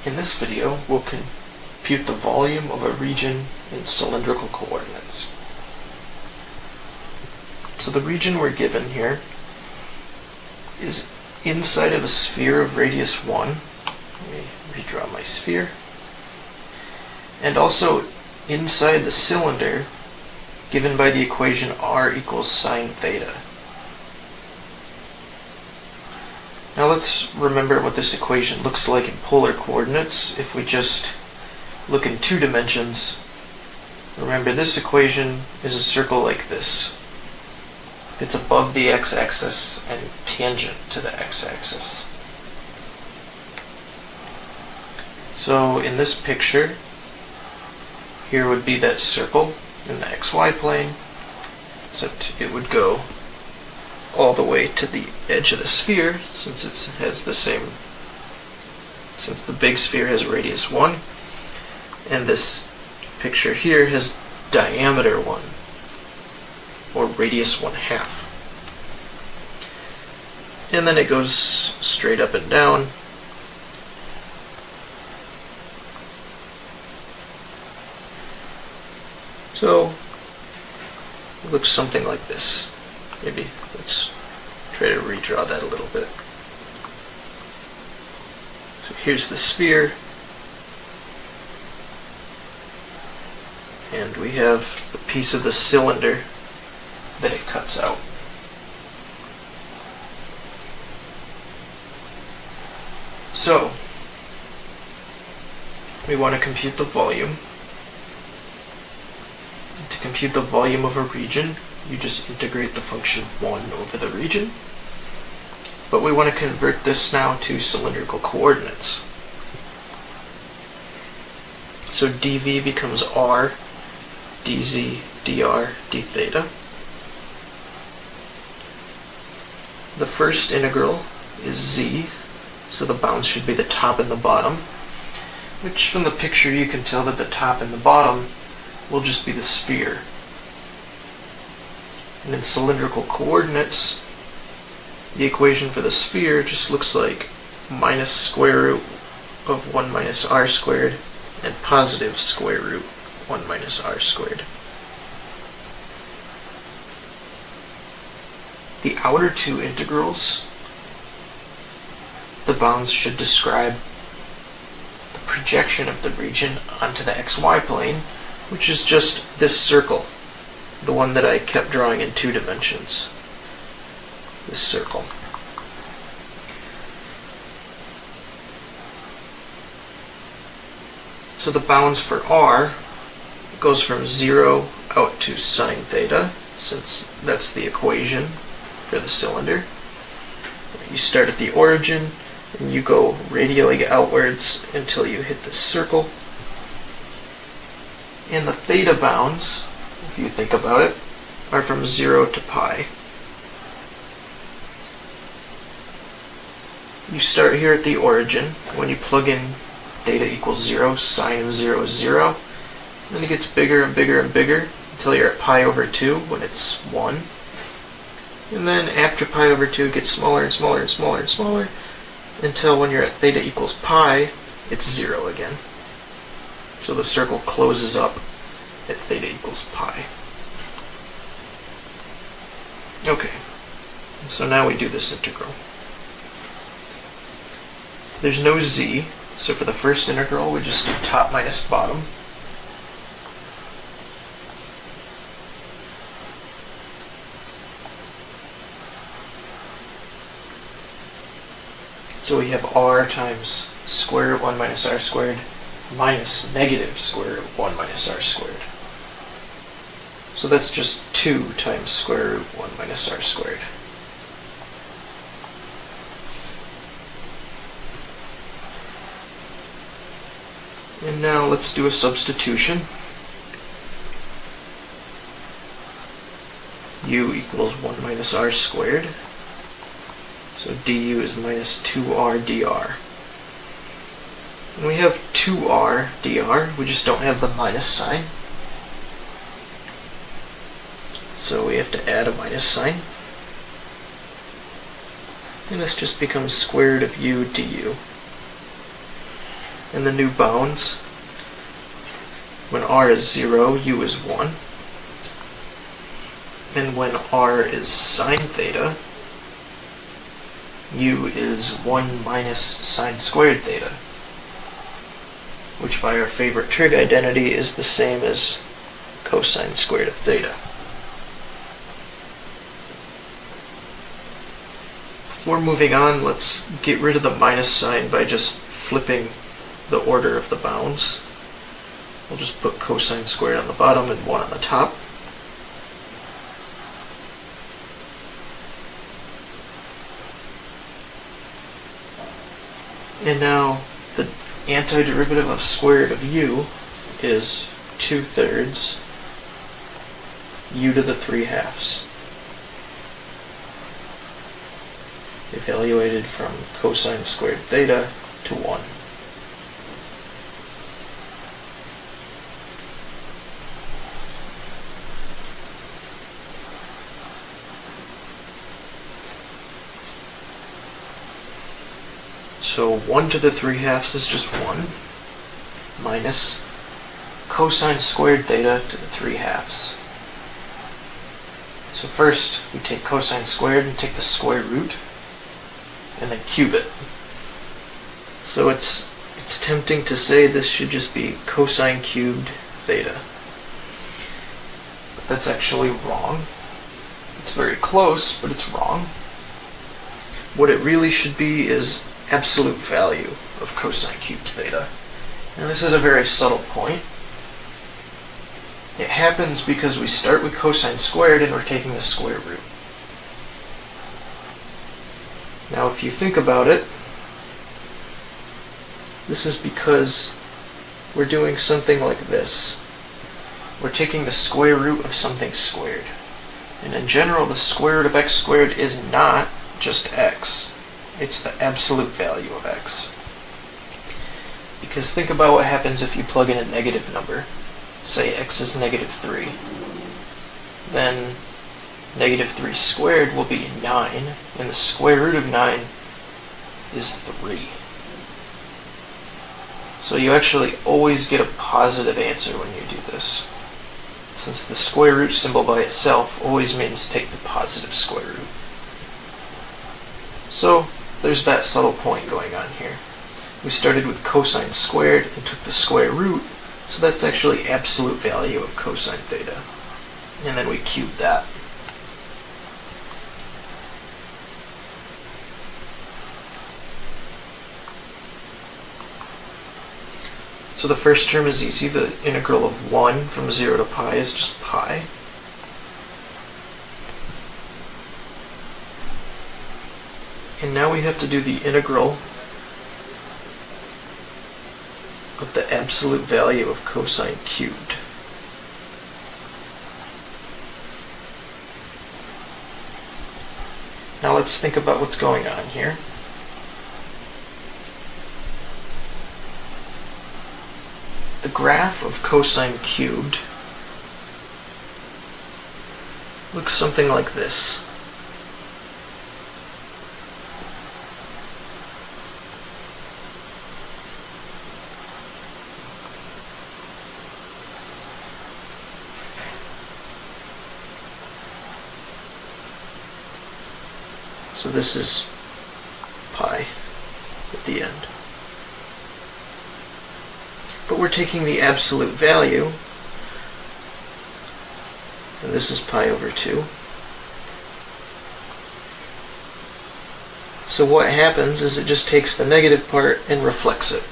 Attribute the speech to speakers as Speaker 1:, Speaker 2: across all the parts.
Speaker 1: In this video, we'll compute the volume of a region in cylindrical coordinates. So the region we're given here is inside of a sphere of radius 1. Let me redraw my sphere. And also inside the cylinder given by the equation r equals sine theta. Now let's remember what this equation looks like in polar coordinates. If we just look in 2 dimensions, remember this equation is a circle like this. It's above the x-axis and tangent to the x-axis. So in this picture, here would be that circle in the xy plane, except it would go all the way to the edge of the sphere, since it has the same, since the big sphere has radius 1, and this picture here has diameter 1, or radius 1/2. And then it goes straight up and down. So it looks something like this. Maybe let's try to redraw that a little bit. So here's the sphere, and we have the piece of the cylinder that it cuts out. So we want to compute the volume. To compute the volume of a region, you just integrate the function 1 over the region. But we want to convert this now to cylindrical coordinates. So dv becomes r, dz, dr, d theta. The first integral is z, so the bounds should be the top and the bottom, which from the picture you can tell that the top and the bottom will just be the sphere. And in cylindrical coordinates, the equation for the sphere just looks like minus square root of 1 minus r squared and positive square root 1 minus r squared. The outer 2 integrals, the bounds should describe the projection of the region onto the xy plane, which is just this circle, the one that I kept drawing in 2 dimensions. This circle. So the bounds for r goes from 0 out to sine theta, since that's the equation for the cylinder. You start at the origin and you go radially outwards until you hit this circle. And the theta bounds, if you think about it, are from 0 to pi. You start here at the origin. When you plug in theta equals 0, sine of 0 is 0. Then it gets bigger and bigger and bigger until you're at pi over 2 when it's 1. And then after pi over 2 it gets smaller and smaller and smaller and smaller until when you're at theta equals pi, it's 0 again. So the circle closes up at theta equals pi. Okay, so now we do this integral. There's no z, so for the first integral we just do top minus bottom. So we have r times square root 1 minus r squared minus negative square root 1 minus r squared. So that's just 2 times square root 1 minus r squared. And now let's do a substitution. U equals 1 minus r squared. So du is minus 2r dr. And we have 2r dr, we just don't have the minus sign. So we have to add a minus sign. And this just becomes square root of u du. and the new bounds. When r is 0, u is 1. And when r is sine theta, u is 1 minus sine squared theta, which by our favorite trig identity is the same as cosine squared of theta. Before moving on, let's get rid of the minus sign by just flipping the order of the bounds. We'll just put cosine squared on the bottom and 1 on the top. And now the antiderivative of square root of u is 2/3 u to the 3/2, evaluated from cosine squared theta to 1. So 1 to the 3/2 is just 1, minus cosine squared theta to the 3/2. So first, we take cosine squared and take the square root, and then cube it. So it's tempting to say this should just be cosine cubed theta. But that's actually wrong. It's very close, but it's wrong. What it really should be is absolute value of cosine cubed theta. And this is a very subtle point. It happens because we start with cosine squared and we're taking the square root. Now if you think about it, this is because we're doing something like this. We're taking the square root of something squared. And in general, the square root of x squared is not just x. It's the absolute value of x. Because think about what happens if you plug in a negative number. Say x is -3. Then -3 squared will be 9, and the square root of 9 is 3. So you actually always get a positive answer when you do this, since the square root symbol by itself always means take the positive square root. So there's that subtle point going on here. We started with cosine squared and took the square root, so that's actually absolute value of cosine theta. And then we cube that. So the first term is easy. The integral of 1 from 0 to pi is just pi. And now we have to do the integral of the absolute value of cosine cubed. Now let's think about what's going on here. The graph of cosine cubed looks something like this. So this is pi at the end. But we're taking the absolute value, and this is pi over 2. So what happens is it just takes the negative part and reflects it.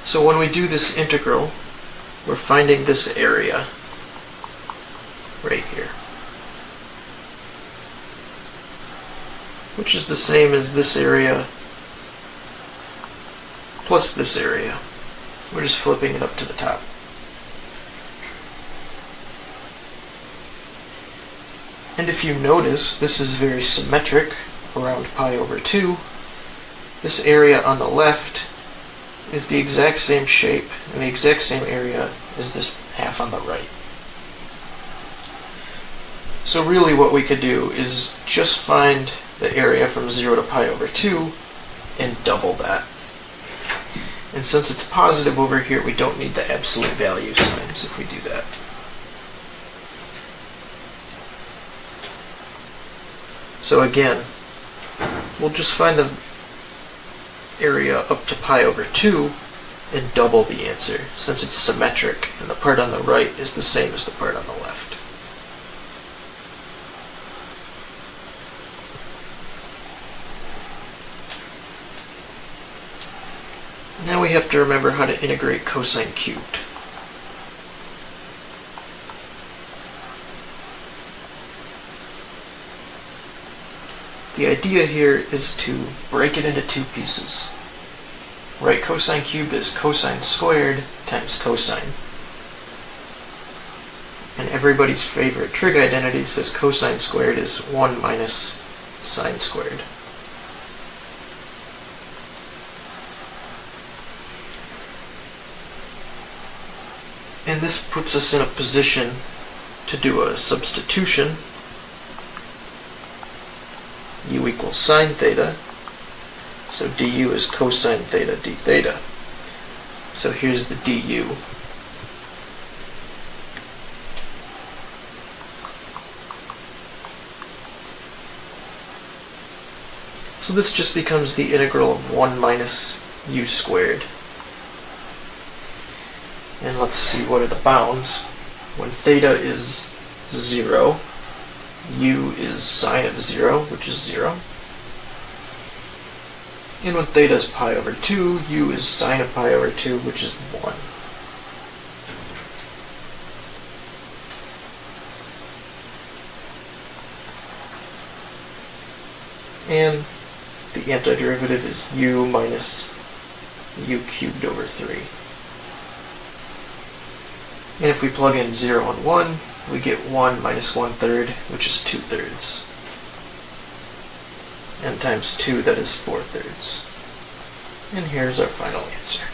Speaker 1: So when we do this integral, we're finding this area right here, which is the same as this area plus this area. We're just flipping it up to the top. And if you notice, this is very symmetric around pi over 2. This area on the left is the exact same shape and the exact same area as this half on the right. So really what we could do is just find the area from 0 to pi over 2 and double that. And since it's positive over here, we don't need the absolute value signs if we do that. So again, we'll just find the area up to pi over 2 and double the answer, since it's symmetric and the part on the right is the same as the part on the left. Now we have to remember how to integrate cosine cubed. The idea here is to break it into two pieces. Write cosine cubed as cosine squared times cosine. And everybody's favorite trig identity says cosine squared is 1 minus sine squared. And this puts us in a position to do a substitution. U equals sine theta. So du is cosine theta d theta. So here's the du. So this just becomes the integral of 1 minus u squared. And let's see, what are the bounds? When theta is 0, u is sine of 0, which is 0. And when theta is pi over 2, u is sine of pi over 2, which is 1. And the antiderivative is u minus u cubed over 3. And if we plug in 0 and 1, we get 1 minus 1/3, which is 2/3. And times 2, that is 4/3. And here's our final answer.